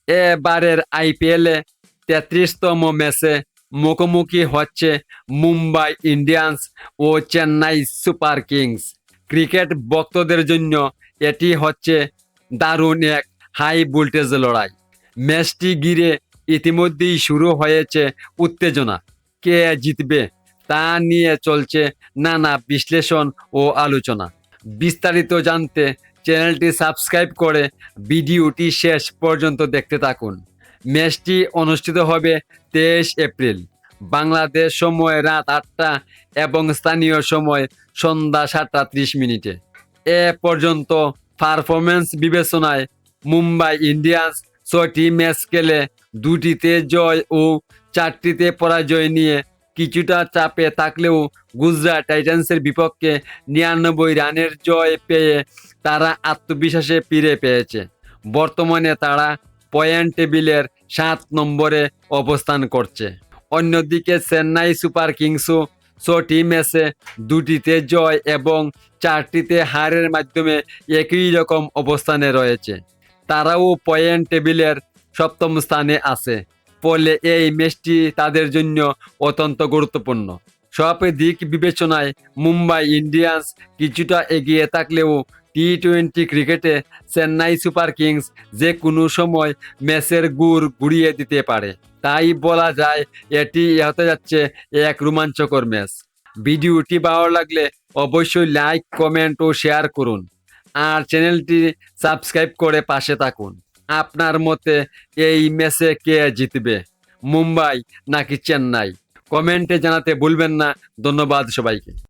এবারের আইপিএলে ৩৩তম ম্যাচে মুখোমুখি হচ্ছে মুম্বাই ইন্ডিয়ান্স ও চেন্নাই সুপার কিংস। ক্রিকেট ভক্তদের জন্য এটি হচ্ছে দারুণ এক হাই ভোল্টেজ লড়াই। ম্যাচটি ঘিরে ইতিমধ্যেই শুরু হয়েছে উত্তেজনা। কে জিতবে তা নিয়ে চলছে নানা বিশ্লেষণ ও আলোচনা। বিস্তারিত জানতে চ্যানেলটি সাবস্ক্রাইব করে ভিডিওটি শেষ পর্যন্ত দেখতে থাকুন। ম্যাচটি অনুষ্ঠিত হবে 23 এপ্রিল বাংলাদেশ সময় রাত 8টা এবং স্থানীয় সময় সন্ধ্যা 7:30। এ পর্যন্ত পারফরমেন্স বিবেচনায় মুম্বাই ইন্ডিয়ান্স 6টি ম্যাচ খেলে 2টিতে জয় ও 4টিতে পরাজয় নিয়ে কিছুটা চাপে থাকলেও গুজরাট টাইটান্সের বিপক্ষে 99 রানের জয় পেয়ে তারা আত্মবিশ্বাসে ফিরে পেয়েছে। বর্তমানে তারা পয়েন্ট টেবিলের 7 নম্বরে অবস্থান করছে। অন্যদিকে চেন্নাই সুপার কিংসও 6টি ম্যাচে 2টিতে জয় এবং 4টিতে হারের মাধ্যমে একই রকম অবস্থানে রয়েছে। তারাও পয়েন্ট টেবিলের 7ম স্থানে আছে। ফলে এই ম্যাচটি তাদের জন্য অত্যন্ত গুরুত্বপূর্ণ। সব দিক বিবেচনায় মুম্বাই ইন্ডিয়ান্স কিছুটা এগিয়ে থাকলেও টি-20 ক্রিকেটে চেন্নাই সুপার কিংস যে কোনো সময় ম্যাচের গুড় ঘুরিয়ে দিতে পারে। তাই বলা যায় এটি হতে যাচ্ছে এক রোমাঞ্চকর ম্যাচ। ভিডিওটি ভালো লাগলে অবশ্যই লাইক, কমেন্ট ও শেয়ার করুন। আর চ্যানেলটি সাবস্ক্রাইব করে পাশে থাকুন। আপনার মতে এই ম্যাচে কে জিতবে, মুম্বাই নাকি চেন্নাই? কমেন্টে জানাতে ভুলবেন না। ধন্যবাদ সবাইকে।